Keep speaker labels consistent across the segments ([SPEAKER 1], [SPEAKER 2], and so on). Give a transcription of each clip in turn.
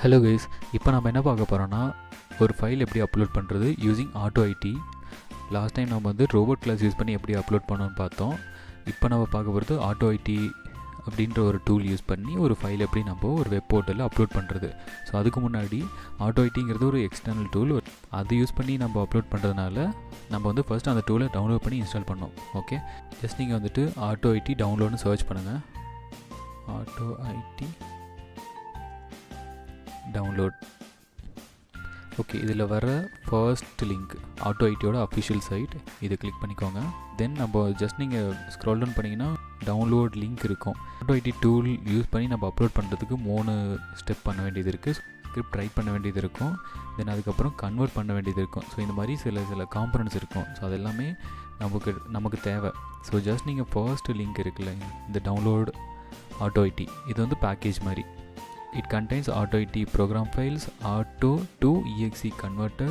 [SPEAKER 1] Hello guys, இப்போ நம்ம என்ன பார்க்க போகிறோன்னா ஒரு ஃபைல் எப்படி அப்லோட் பண்ணுறது யூஸிங் AutoIt. லாஸ்ட் டைம் நம்ம வந்து ரோபோட் கிளாஸ் யூஸ் பண்ணி எப்படி அப்லோட் பண்ணோன்னு பார்த்தோம். இப்போ நம்ம பார்க்க போகிறது AutoIt அப்படின்ற ஒரு டூல் யூஸ் பண்ணி ஒரு ஃபைல் எப்படி நம்ம ஒரு வெப் போர்ட்டலில் அப்லோட் பண்ணுறது. ஸோ அதுக்கு முன்னாடி AutoItங்கிறது ஒரு எக்ஸ்டர்னல் டூல், அது யூஸ் பண்ணி நம்ம அப்லோட் பண்ணுறதுனால நம்ம வந்து ஃபர்ஸ்ட் அந்த டூலை டவுன்லோட் பண்ணி இன்ஸ்டால் பண்ணோம். ஓகே, ஜஸ்ட் நீங்கள் வந்துட்டு AutoIt டவுன்லோட்னு சர்ச் பண்ணுங்கள். AutoIt download. ஓகே, இதில் வர ஃபர்ஸ்ட் லிங்க் AutoItயோட அஃபிஷியல் சைட், இதை கிளிக் பண்ணிக்கோங்க. தென் நம்ம ஜஸ்ட் நீங்கள் ஸ்க்ரால் டவுன் பண்ணிங்கன்னா டவுன்லோட் லிங்க் இருக்கும். AutoIt டூல் யூஸ் பண்ணி நம்ம அப்லோட் பண்ணுறதுக்கு 3 ஸ்டெப் பண்ண வேண்டியது இருக்குது. ஸ்கிரிப்ட் ரைட் பண்ண வேண்டியது இருக்கும், தென் அதுக்கப்புறம் கன்வெர்ட் பண்ண வேண்டியது இருக்கும். ஸோ இந்த மாதிரி சில காம்பனன்ட்ஸ் இருக்கும். ஸோ அது எல்லாமே நமக்கு தேவை. ஸோ ஜஸ்ட் நீங்கள் ஃபர்ஸ்ட் லிங்க் இருக்குல்ல, இந்த டவுன்லோட் AutoIt, இது வந்து பேக்கேஜ் மாதிரி. It contains AutoIt program files, auto to exe converter,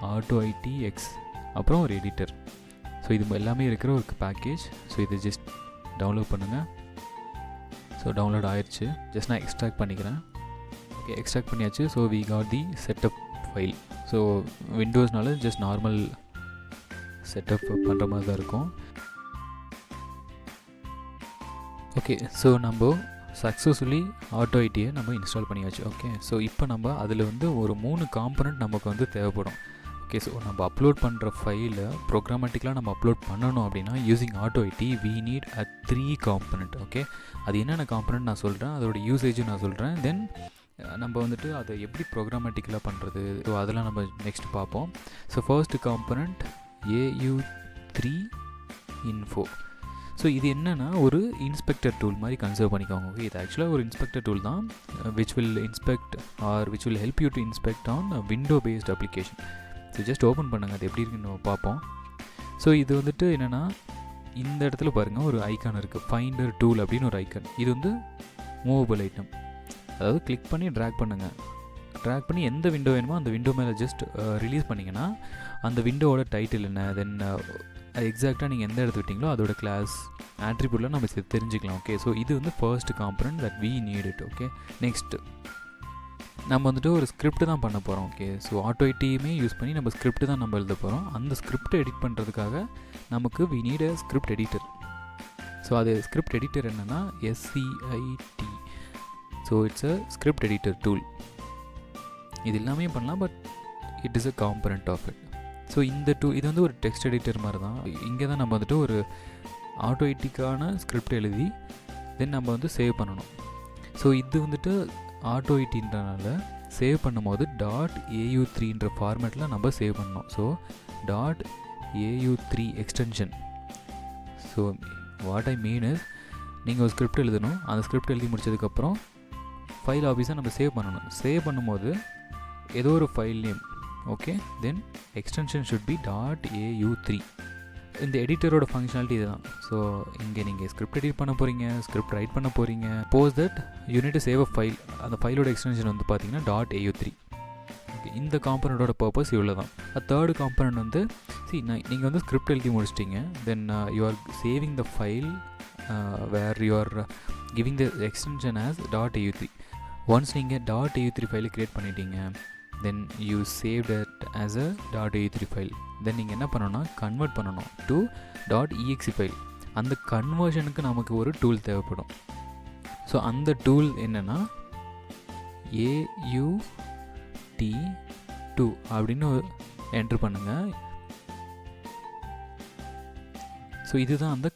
[SPEAKER 1] AutoIt x, அப்புறம் ஒரு எடிட்டர். ஸோ இது எல்லாமே இருக்கிற ஒரு பேக்கேஜ். ஸோ இதை ஜஸ்ட் டவுன்லோட் பண்ணுங்கள். ஸோ டவுன்லோட் ஆயிடுச்சு. ஜஸ்ட் நான் எக்ஸ்ட்ராக்ட் பண்ணிக்கிறேன். ஓகே, எக்ஸ்ட்ராக்ட் பண்ணியாச்சு. So we got the setup file. So விண்டோஸ்னால ஜஸ்ட் நார்மல் செட்டப் பண்ணுற மாதிரி தான் இருக்கும். ஓகே, ஸோ நம்ம சக்ஸஸ்ஃபுல்லி AutoItயை நம்ம இன்ஸ்டால் பண்ணியாச்சு. ஓகே, ஸோ இப்போ நம்ம அதில் வந்து ஒரு 3 காம்பனண்ட் நமக்கு வந்து தேவைப்படும். ஓகே, ஸோ நம்ம அப்லோட் பண்ணுற ஃபைலை ப்ரோக்ராமேட்டிக்கலாக நம்ம அப்லோட் பண்ணணும் அப்படின்னா using AutoIt we need a 3 component. Okay, அது என்னென்ன காம்பனண்ட் நான் சொல்கிறேன், அதோட யூசேஜும் நான் சொல்கிறேன். தென் நம்ம வந்துட்டு அதை எப்படி ப்ரோக்ராமேட்டிக்கலாக பண்ணுறது, ஸோ அதெல்லாம் நம்ம நெக்ஸ்ட் பார்ப்போம். So first component AU3 info. So இது என்னென்னா ஒரு இன்ஸ்பெக்டர் டூல் மாதிரி கன்சிடர் பண்ணிக்கோங்க. ஓகே, இது ஆக்சுவலாக ஒரு இன்ஸ்பெக்டர் டூல் தான், which will inspect or which will help you to inspect an window based application. So just open பண்ணுங்கள், அது எப்படி இருக்குன்னு நம்ம பார்ப்போம். ஸோ இது வந்துட்டு என்னென்னா, இந்த இடத்துல பாருங்கள் ஒரு ஐக்கான் இருக்குது, ஃபைண்டர் டூல் அப்படின்னு ஒரு ஐக்கான். இது வந்து மூவபிள் ஐட்டம், அதாவது கிளிக் பண்ணி ட்ராக் பண்ணுங்கள். ட்ராக் பண்ணி எந்த விண்டோ வேணுமோ அந்த விண்டோ மேலே ஜஸ்ட் ரிலீஸ் பண்ணிங்கன்னா அந்த விண்டோவோட டைட்டில் என்ன, தென் அது எக்ஸாக்டாக நீங்கள் எந்த இடத்து விட்டிங்களோ அதோட கிளாஸ் ஆட்ரிபியூட்லாம் நம்ம தெரிஞ்சுக்கலாம். ஓகே, ஸோ இது வந்து first component that we need it. Okay, next நம்ம வந்துட்டு ஒரு ஸ்கிரிப்ட் தான் பண்ண போகிறோம். ஓகே, ஸோ AutoItயுமே யூஸ் பண்ணி நம்ம ஸ்கிரிப்ட் தான் நம்ம எழுத போகிறோம். அந்த ஸ்கிரிப்டை எடிட் பண்ணுறதுக்காக நமக்கு we need a script editor. So அது ஸ்கிரிப்ட் எடிட்டர் என்னென்னா SCIT. So it's a script editor tool. இது எல்லாமே பண்ணலாம், but it is a component of it. So இந்த இது வந்து ஒரு டெக்ஸ்ட் எடிட்டர் மாதிரி தான். இங்கே தான் நம்ம வந்துட்டு ஒரு AutoItக்கான ஸ்கிரிப்ட் எழுதி தென் நம்ம வந்து சேவ் பண்ணணும். ஸோ இது வந்துட்டு AutoItன்றனால சேவ் பண்ணும்போது .AU3ன்ற ஃபார்மேட்டில் நம்ம சேவ் பண்ணணும். So .AU3 extension. So what I mean is, நீங்கள் ஒரு ஸ்கிரிப்ட் எழுதணும், அந்த ஸ்கிரிப்ட் எழுதி முடிச்சதுக்கப்புறம் ஃபைல் ஆஃபீஸை நம்ம சேவ் பண்ணணும். சேவ் பண்ணும்போது ஏதோ ஒரு file name, okay, then extension should be .AU3. இந்த எடிட்டரோட ஃபங்க்ஷனாலிட்டி இதுதான். ஸோ இங்கே நீங்கள் ஸ்கிரிப்ட் எடிட் பண்ண போகிறீங்க, ஸ்கிரிப்ட் ரைட் பண்ண போகிறீங்க, because that you need to save a file. அந்த ஃபைலோட எக்ஸ்டென்ஷன் வந்து பார்த்தீங்கன்னா .AU3. ஓகே, இந்த காம்பனண்டோட பர்பஸ் இவ்வளோ தான். தேர்டு காம்பனண்ட் வந்து நீங்கள் வந்து ஸ்கிரிப்ட் எழுதி முடிச்சிட்டிங்க, then you are saving the file where you are giving the extension as .AU3. Once நீங்கள் .AU3 ஃபைலை க்ரியேட் பண்ணிட்டீங்க, then you saved it as a .AU3 file. Then நீங்கள் என்ன பண்ணணும்னா கன்வெர்ட் பண்ணணும் டு .exe ஃபைல். அந்த கன்வர்ஷனுக்கு நமக்கு ஒரு டூல் தேவைப்படும். ஸோ அந்த டூல் என்னென்னா AUT2 அப்படின்னு என்ட்ரு பண்ணுங்கள். ஸோ இதுதான் அந்த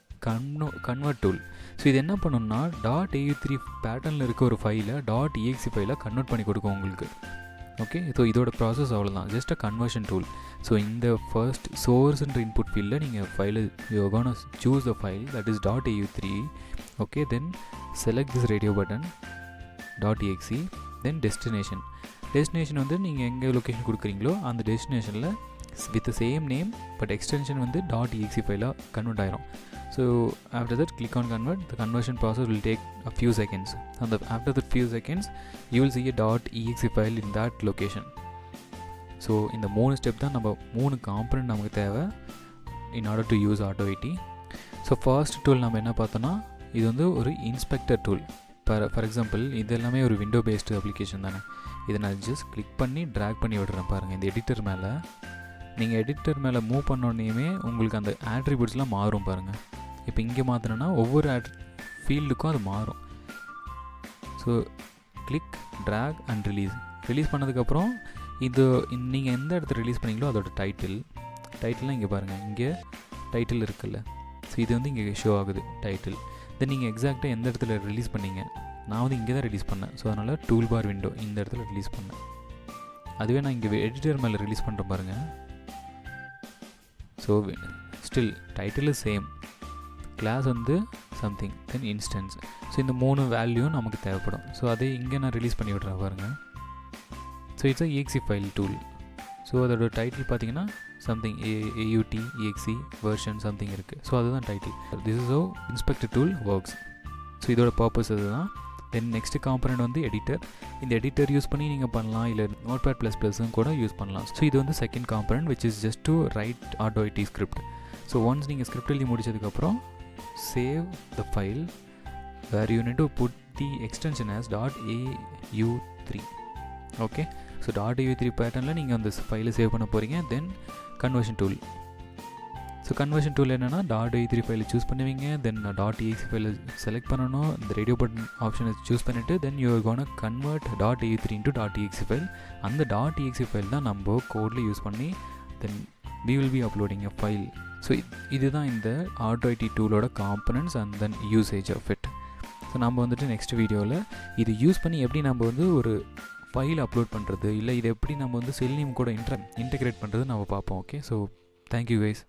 [SPEAKER 1] கன்வெர்ட் டூல். ஸோ இது என்ன பண்ணணும்னா .AU3 பேட்டர்னில் இருக்க ஒரு ஃபைலை .exe ஃபைலை கன்வெர்ட் பண்ணி கொடுக்கும் உங்களுக்கு. ஓகே, ஸோ இதோட ப்ராசஸ் அவ்வளோதான், just a conversion tool. So இந்த ஃபர்ஸ்ட் சோர்ஸ்ன்ற இன்புட் ஃபீல்டில் நீங்கள் ஃபைலை you gonna choose the file that is .AU3. Okay, then select this radio button .exe, then destination வந்து நீங்கள் எங்கே லொக்கேஷன் கொடுக்குறீங்களோ அந்த டெஸ்டினேஷனில் with same name but extension வந்து .exe ஃபைலாக கன்வெர்ட் ஆயிரும். So after that click on convert. The conversion process will take a few seconds, and after the few seconds you will see a .exe file in that location. So இந்த 3 step தான் நம்ம 3 component நமக்கு தேவை in order to use AutoIt. So first tool நம்ம என்ன பார்த்தோன்னா, இது வந்து ஒரு இன்ஸ்பெக்டர் டூல். ஃபார் எக்ஸாம்பிள் இது எல்லாமே ஒரு விண்டோ பேஸ்டு அப்ளிகேஷன் தானே. இதை நான் ஜஸ்ட் கிளிக் பண்ணி ட்ராக் பண்ணி விடுறேன் பாருங்கள். இந்த எடிட்டர் மேலே நீங்கள் எடிட்டர் மேலே மூவ் பண்ணோடனேயுமே உங்களுக்கு அந்த ஆட்ரிபியூட்ஸ்லாம் மாறும் பாருங்கள். இப்போ இங்கே மாற்றினோன்னா ஒவ்வொரு ஃபீல்டுக்கும் அது மாறும். So click, drag and release பண்ணதுக்கப்புறம் இது நீங்கள் எந்த இடத்துல ரிலீஸ் பண்ணீங்களோ அதோட டைட்டில்லாம் இங்கே பாருங்கள், இங்கே டைட்டில் இருக்குல்ல. ஸோ இது வந்து இங்கே ஷோ ஆகுது டைட்டில். தென் நீங்கள் எக்ஸாக்டாக எந்த இடத்துல ரிலீஸ் பண்ணீங்க, நான் வந்து இங்கே தான் ரிலீஸ் பண்ணேன். ஸோ அதனால் டூல் பார் விண்டோ இந்த இடத்துல ரிலீஸ் பண்ணேன். அதுவே நான் இங்கே எடிட்டர் மேலே ரிலீஸ் பண்ணுறேன் பாருங்கள். So still title is same, class வந்து சம்திங், தென் இன்ஸ்டன்ஸ். ஸோ இந்த 3 வேல்யூவும் நமக்கு தேவைப்படும். ஸோ அதே இங்கே நான் ரிலீஸ் பண்ணி விட்றேன் பாருங்கள். So it's exe file tool. So அதோட டைட்டில் பார்த்தீங்கன்னா something AUT exe version something இருக்குது. ஸோ அதுதான் title. This is how inspector tool works. So இதோட பர்பஸ் அதுதான். தென் நெக்ஸ்ட் காம்பனண்ட் வந்து எடிட்டர். இந்த எடிட்டர் யூஸ் பண்ணி நீங்கள் பண்ணலாம், இல்லை Notepad++ம் கூட யூஸ் பண்ணலாம். ஸோ இது வந்து second component which is just to write AutoIt script. So once நீங்கள் ஸ்கிரிப்ட் எழுதி முடிச்சதுக்கப்புறம் save the file where you need to put the extension as .au3. Okay, so .au3 பேட்டர்னில் நீங்கள் அந்த ஃபைலை சேவ் பண்ண போகிறீங்க. Then conversion tool. So conversion tool என்னென்னா .au3 ஃபைலை சூஸ் பண்ணுவீங்க. தென் .exe ஃபைலை செலக்ட் பண்ணணும். இந்த ரேடியோ பட்டன் ஆப்ஷனை சூஸ் பண்ணிவிட்டு then you are gonna convert .au3 into .exe ஃபைல். அந்த .exe ஃபைல் தான் நம்ம கோடில் யூஸ் பண்ணி then we will be uploading a file. So இதுதான் இந்த AutoIt டூலோட காம்பனன்ட்ஸ் and then usage of it. ஸோ நம்ம வந்துட்டு நெக்ஸ்ட் வீடியோவில் இது யூஸ் பண்ணி எப்படி நம்ம வந்து ஒரு ஃபைல் அப்லோட் பண்ணுறது, இல்லை இதை எப்படி நம்ம வந்து Selenium கூட இன்டெகிரேட் பண்ணுறது நம்ம பார்ப்போம். Okay, so thank you guys.